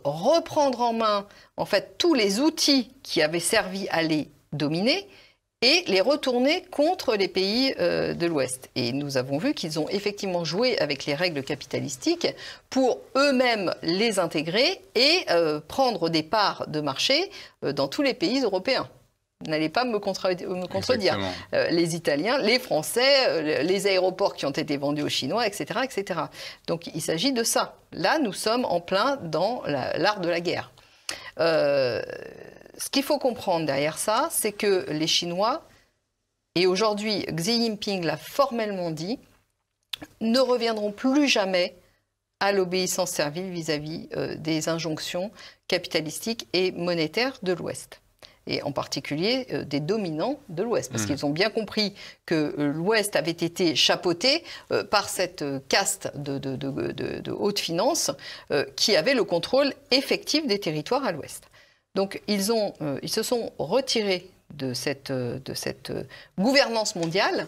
reprendre en main en fait tous les outils qui avaient servi à les dominer et les retourner contre les pays de l'Ouest. Et nous avons vu qu'ils ont effectivement joué avec les règles capitalistiques pour eux-mêmes les intégrer et prendre des parts de marché dans tous les pays européens. N'allez pas me contredire. Les Italiens, les Français, les aéroports qui ont été vendus aux Chinois, etc., etc. Donc il s'agit de ça. Là, nous sommes en plein dans l'art de la guerre. Ce qu'il faut comprendre derrière ça, c'est que les Chinois, et aujourd'hui Xi Jinping l'a formellement dit, ne reviendront plus jamais à l'obéissance servile vis-à-vis des injonctions capitalistiques et monétaires de l'Ouest. Et en particulier des dominants de l'Ouest, parce qu'ils ont bien compris que l'Ouest avait été chapeauté par cette caste de haute finance qui avait le contrôle effectif des territoires à l'Ouest. Donc ils se sont retirés de cette gouvernance mondiale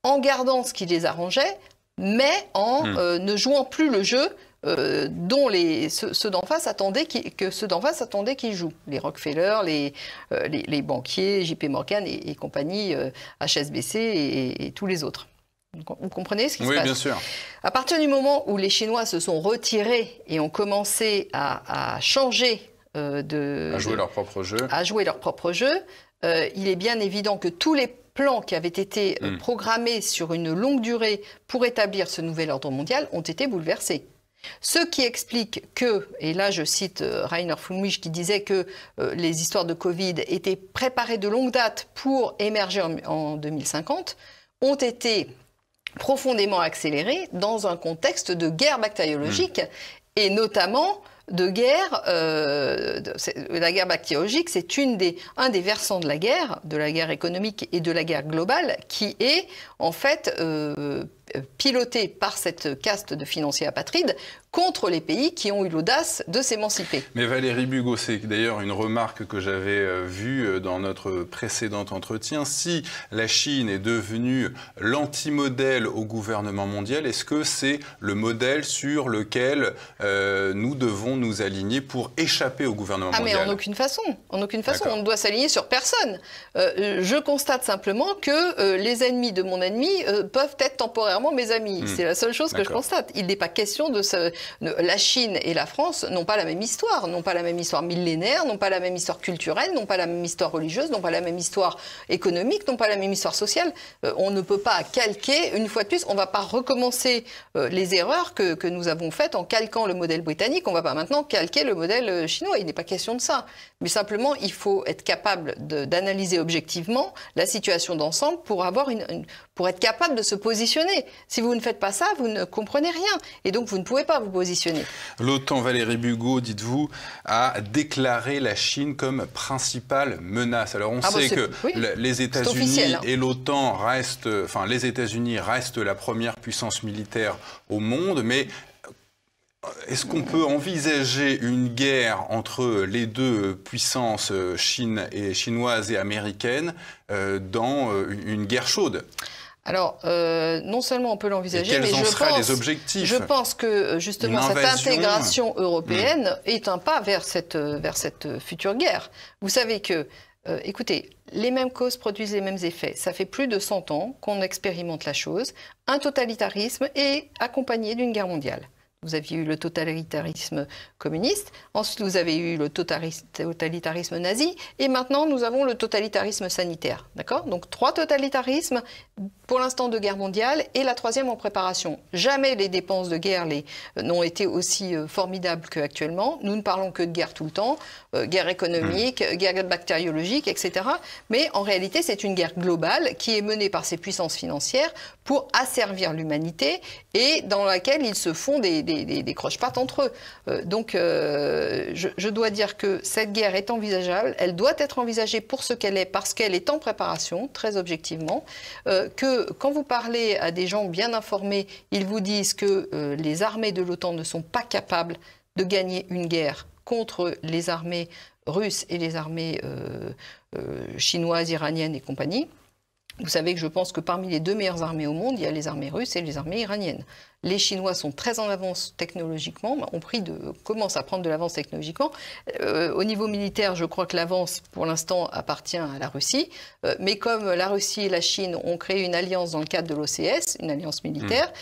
en gardant ce qui les arrangeait, mais en ne jouant plus le jeu dont ceux d'en face attendaient qu'ils jouent. Les Rockefeller, les banquiers, JP Morgan et compagnie, HSBC et tous les autres. Vous comprenez ce qui se passe ? Oui, bien sûr. À partir du moment où les Chinois se sont retirés et ont commencé à changer à jouer leur propre jeu, il est bien évident que tous les plans qui avaient été programmés sur une longue durée pour établir ce nouvel ordre mondial ont été bouleversés. Ce qui explique que, et là je cite Rainer Fulmich qui disait que les histoires de Covid étaient préparées de longue date pour émerger en 2050, ont été profondément accélérées dans un contexte de guerre bactériologique et notamment de guerre. La guerre bactériologique, c'est un des versants de la guerre économique et de la guerre globale qui est en fait piloté par cette caste de financiers apatrides contre les pays qui ont eu l'audace de s'émanciper. Mais Valérie Bugeaud, c'est d'ailleurs une remarque que j'avais vue dans notre précédent entretien. Si la Chine est devenue l'anti-modèle au gouvernement mondial, est-ce que c'est le modèle sur lequel nous devons nous aligner pour échapper au gouvernement mondial ? Mais en aucune façon. En aucune façon. On ne doit s'aligner sur personne. Je constate simplement que les ennemis de mon ennemi peuvent être temporairement mes amis. C'est la seule chose que je constate. Il n'est pas question de la Chine et la France n'ont pas la même histoire, n'ont pas la même histoire millénaire, n'ont pas la même histoire culturelle, n'ont pas la même histoire religieuse, n'ont pas la même histoire économique, n'ont pas la même histoire sociale. On ne peut pas calquer, une fois de plus, on ne va pas recommencer les erreurs que nous avons faites en calquant le modèle britannique. On ne va pas maintenant calquer le modèle chinois. Il n'est pas question de ça. Mais simplement, il faut être capable d'analyser objectivement la situation d'ensemble pour être capable de se positionner. Si vous ne faites pas ça, vous ne comprenez rien. Et donc, vous ne pouvez pas vous positionner. L'OTAN, Valérie Bugeaud, dites-vous, a déclaré la Chine comme principale menace. Alors, on sait que les États-Unis et l'OTAN restent... Enfin, les États-Unis restent la première puissance militaire au monde, mais... Est-ce qu'on peut envisager une guerre entre les deux puissances chinoises et américaines dans une guerre chaude ? Alors, non seulement on peut l'envisager, mais les objectifs ? Je pense que justement cette intégration européenne est un pas vers cette future guerre. Vous savez que, écoutez, les mêmes causes produisent les mêmes effets. Ça fait plus de 100 ans qu'on expérimente la chose. Un totalitarisme est accompagné d'une guerre mondiale. vous aviez eu le totalitarisme communiste, ensuite vous avez eu le totalitarisme nazi, et maintenant nous avons le totalitarisme sanitaire. D'accord? Donc 3 totalitarismes, pour l'instant de guerre mondiale, et la 3e en préparation. Jamais les dépenses de guerre n'ont été aussi formidables qu'actuellement. Nous ne parlons que de guerre tout le temps, guerre économique, guerre bactériologique, etc. Mais en réalité, c'est une guerre globale qui est menée par ces puissances financières pour asservir l'humanité et dans laquelle ils se font des croche-pattes entre eux. Donc, je dois dire que cette guerre est envisageable, elle doit être envisagée pour ce qu'elle est, parce qu'elle est en préparation, très objectivement, que quand vous parlez à des gens bien informés, ils vous disent que les armées de l'OTAN ne sont pas capables de gagner une guerre contre les armées russes et les armées chinoises, iraniennes et compagnie. Vous savez que je pense que parmi les 2 meilleures armées au monde, il y a les armées russes et les armées iraniennes. Les Chinois sont très en avance technologiquement, commencent à prendre de l'avance technologiquement. Au niveau militaire, je crois que l'avance, pour l'instant, appartient à la Russie. Mais comme la Russie et la Chine ont créé une alliance dans le cadre de l'OCS, une alliance militaire,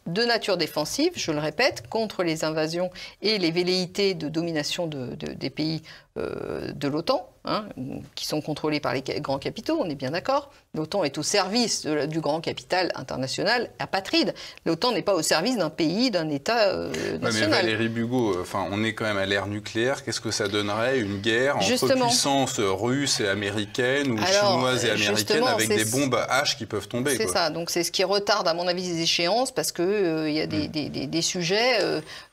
de nature défensive, je le répète, contre les invasions et les velléités de domination des pays de l'OTAN, qui sont contrôlés par les grands capitaux, on est bien d'accord. L'OTAN est au service du grand capital international apatride. L'OTAN n'est pas au service d'un pays, d'un État national. Mais Valérie Bugeaud, on est quand même à l'ère nucléaire. Qu'est-ce que ça donnerait, une guerre entre puissances russes et américaines ou chinoises et américaines avec des bombes H qui peuvent tomber? C'est ça, donc c'est ce qui retarde à mon avis les échéances parce qu'il y a des sujets,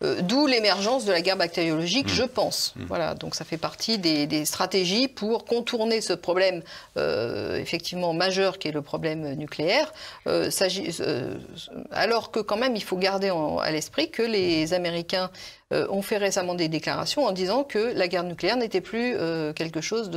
d'où l'émergence de la guerre bactériologique, je pense. Voilà, donc ça fait partie des stratégies pour contourner ce problème effectivement majeur qui est le problème nucléaire, alors que quand même il faut garder à l'esprit que les Américains ont fait récemment des déclarations en disant que la guerre nucléaire n'était plus quelque chose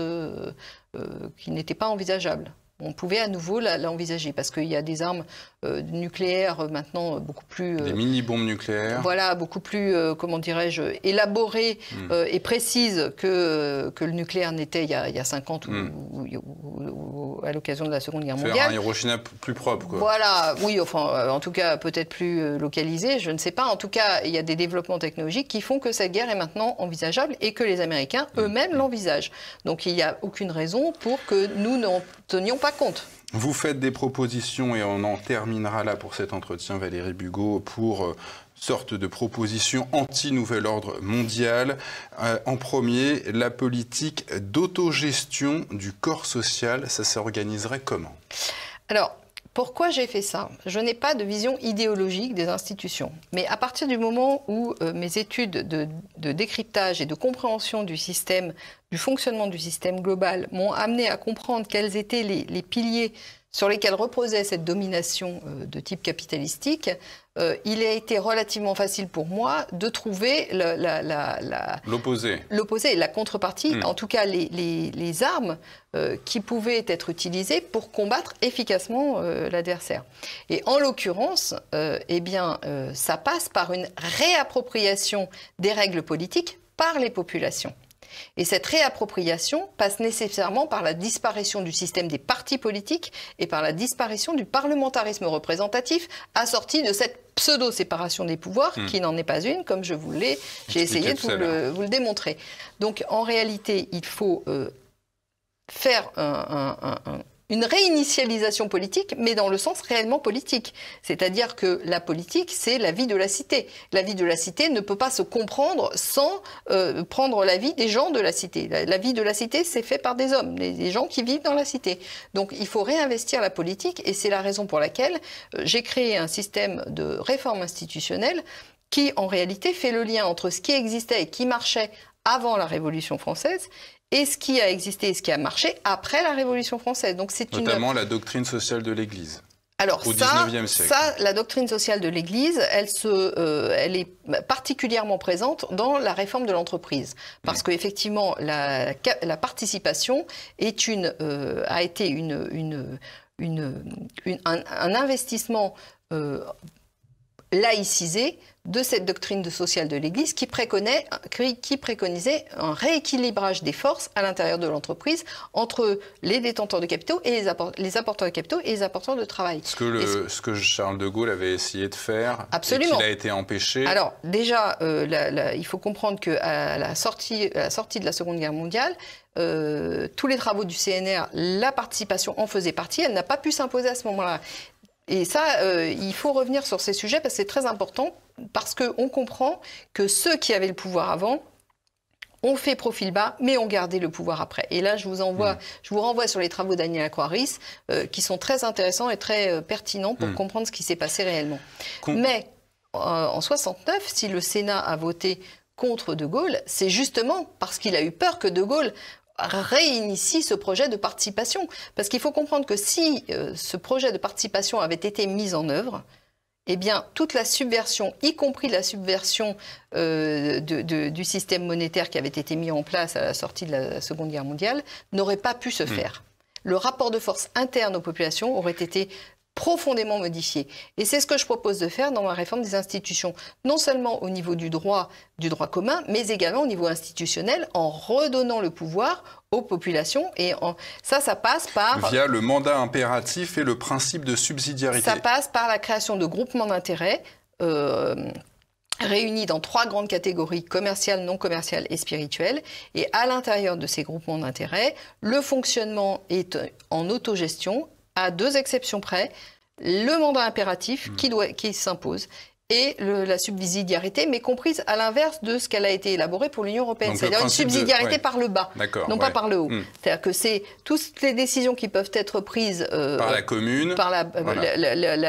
qui n'était pas envisageable. On pouvait à nouveau l'envisager parce qu'il y a des armes nucléaires maintenant beaucoup plus... des mini-bombes nucléaires. Voilà, beaucoup plus, comment dirais-je, élaborées et précises que le nucléaire n'était il y a 50 ou à l'occasion de la Seconde Guerre mondiale. Faire un Hiroshima plus propre, quoi. Voilà, oui, enfin, en tout cas, peut-être plus localisé, je ne sais pas. En tout cas, il y a des développements technologiques qui font que cette guerre est maintenant envisageable et que les Américains eux-mêmes l'envisagent. Donc, il n'y a aucune raison pour que nous n'en tenions pas compte. Vous faites des propositions et on en terminera là pour cet entretien, Valérie Bugeaud, pour sorte de proposition anti-nouvel ordre mondial. En premier, la politique d'autogestion du corps social, ça s'organiserait comment? Alors, pourquoi j'ai fait ça? Je n'ai pas de vision idéologique des institutions. Mais à partir du moment où mes études de décryptage et de compréhension du système, du fonctionnement du système global m'ont amené à comprendre quels étaient les piliers sur lesquels reposait cette domination de type capitalistique, il a été relativement facile pour moi de trouver l'opposé, la contrepartie, en tout cas les armes qui pouvaient être utilisées pour combattre efficacement l'adversaire. Et en l'occurrence, ça passe par une réappropriation des règles politiques par les populations. Et cette réappropriation passe nécessairement par la disparition du système des partis politiques et par la disparition du parlementarisme représentatif assorti de cette pseudo-séparation des pouvoirs, qui n'en est pas une, comme j'ai essayé de vous le démontrer. Donc en réalité, il faut faire une réinitialisation politique, mais dans le sens réellement politique. C'est-à-dire que la politique, c'est la vie de la cité. La vie de la cité ne peut pas se comprendre sans prendre la vie des gens de la cité. La vie de la cité, c'est fait par des hommes, des gens qui vivent dans la cité. Donc il faut réinvestir la politique, et c'est la raison pour laquelle j'ai créé un système de réforme institutionnelle qui, en réalité, fait le lien entre ce qui existait et qui marchait avant la Révolution française et ce qui a existé et ce qui a marché après la Révolution française. Donc c'est notamment la doctrine sociale de l'Église. Alors au XIXe siècle. La doctrine sociale de l'Église, elle est particulièrement présente dans la réforme de l'entreprise. Parce qu'effectivement, la participation a été un investissement laïcisée de cette doctrine sociale de l'Église qui préconisait un rééquilibrage des forces à l'intérieur de l'entreprise entre les détenteurs de capitaux et les apporteurs de capitaux et les apporteurs de travail. Ce que Charles de Gaulle avait essayé de faire, absolument, et qu'il a été empêché. Alors déjà, il faut comprendre qu'à la sortie de la Seconde Guerre mondiale, tous les travaux du CNR, la participation en faisait partie, elle n'a pas pu s'imposer à ce moment-là. Et ça, il faut revenir sur ces sujets parce que c'est très important, parce qu'on comprend que ceux qui avaient le pouvoir avant ont fait profil bas, mais ont gardé le pouvoir après. Et là, je vous renvoie sur les travaux d'Agnès Lacroix-Rice, qui sont très intéressants et très pertinents pour comprendre ce qui s'est passé réellement. Mais en 69, si le Sénat a voté contre De Gaulle, c'est justement parce qu'il a eu peur que De Gaulle réinitie ce projet de participation. Parce qu'il faut comprendre que si ce projet de participation avait été mis en œuvre, eh bien, toute la subversion, y compris la subversion du système monétaire qui avait été mis en place à la sortie de la Seconde Guerre mondiale, n'aurait pas pu se faire. Le rapport de force interne aux populations aurait été profondément modifié. Et c'est ce que je propose de faire dans ma réforme des institutions, non seulement au niveau du droit commun, mais également au niveau institutionnel, en redonnant le pouvoir aux populations. Et ça passe par... Via le mandat impératif et le principe de subsidiarité. Ça passe par la création de groupements d'intérêt réunis dans 3 grandes catégories, commerciales, non commerciales et spirituelles. Et à l'intérieur de ces groupements d'intérêt, le fonctionnement est en autogestion, à 2 exceptions près, le mandat impératif qui s'impose et la subsidiarité, mais comprise à l'inverse de ce qu'elle a été élaborée pour l'Union européenne. C'est-à-dire une subsidiarité par le bas, non pas par le haut. C'est-à-dire que c'est toutes les décisions qui peuvent être prises par la commune, par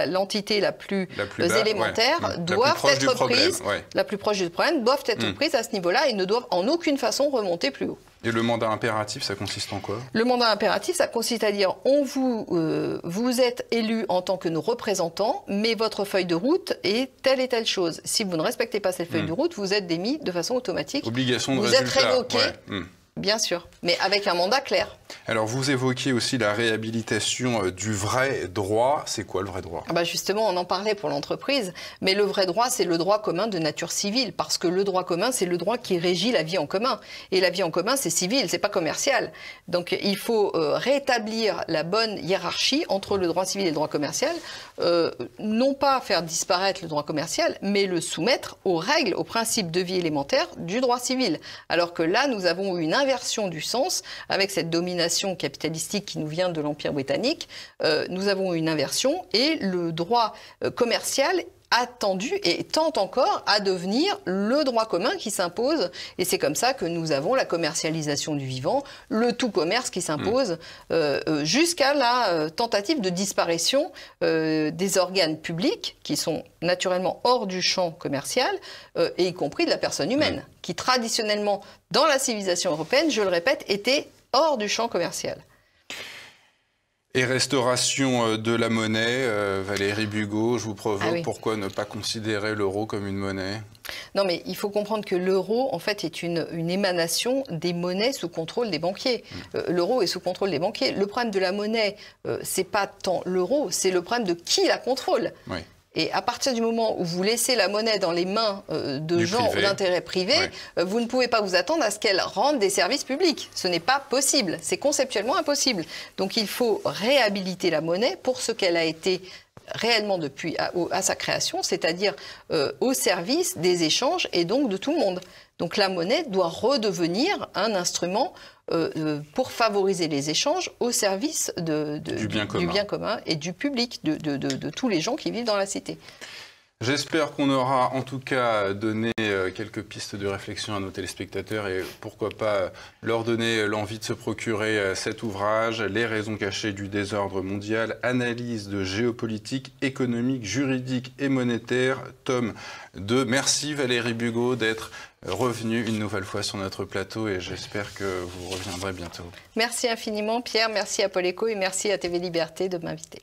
l'entité la plus élémentaire, doivent être prises, la plus proche du problème, doivent être prises à ce niveau-là et ne doivent en aucune façon remonter plus haut. Et le mandat impératif, ça consiste en quoi? Le mandat impératif, ça consiste à dire vous êtes élu en tant que nos représentants, mais votre feuille de route est telle et telle chose. Si vous ne respectez pas cette feuille de route, vous êtes démis de façon automatique. Obligation de résultat. Vous êtes révoqué, bien sûr, mais avec un mandat clair. Alors, vous évoquiez aussi la réhabilitation du vrai droit. C'est quoi le vrai droit? Justement, on en parlait pour l'entreprise, mais le vrai droit, c'est le droit commun de nature civile, parce que le droit commun, c'est le droit qui régit la vie en commun. Et la vie en commun, c'est civil, c'est pas commercial. Donc, il faut rétablir la bonne hiérarchie entre le droit civil et le droit commercial, non pas faire disparaître le droit commercial, mais le soumettre aux règles, aux principes de vie élémentaires du droit civil. Alors que là, nous avons eu une inversion du sens avec cette domination capitalistique qui nous vient de l'Empire britannique. Nous avons une inversion et le droit commercial a tendu et tente encore à devenir le droit commun qui s'impose. Et c'est comme ça que nous avons la commercialisation du vivant, le tout commerce qui s'impose, jusqu'à la tentative de disparition des organes publics qui sont naturellement hors du champ commercial, et y compris de la personne humaine, qui traditionnellement, dans la civilisation européenne, je le répète, était hors du champ commercial. Et restauration de la monnaie, Valérie Bugeaud, je vous provoque, pourquoi ne pas considérer l'euro comme une monnaie? Non, mais il faut comprendre que l'euro, en fait, est une émanation des monnaies sous contrôle des banquiers. L'euro est sous contrôle des banquiers. Le problème de la monnaie, c'est pas tant l'euro, c'est le problème de qui la contrôle. Et à partir du moment où vous laissez la monnaie dans les mains de gens d'intérêt privé, vous ne pouvez pas vous attendre à ce qu'elle rende des services publics. Ce n'est pas possible. C'est conceptuellement impossible. Donc il faut réhabiliter la monnaie pour ce qu'elle a été réellement depuis à sa création, c'est-à-dire au service des échanges et donc de tout le monde. Donc la monnaie doit redevenir un instrument pour favoriser les échanges au service du bien commun et du public, de tous les gens qui vivent dans la cité. J'espère qu'on aura en tout cas donné quelques pistes de réflexion à nos téléspectateurs et pourquoi pas leur donner l'envie de se procurer cet ouvrage, Les raisons cachées du désordre mondial, analyse de géopolitique, économique, juridique et monétaire, tome 2. Merci Valérie Bugeaud d'être revenue une nouvelle fois sur notre plateau et j'espère que vous reviendrez bientôt. Merci infiniment Pierre, merci à Paul Eco et merci à TV Liberté de m'inviter.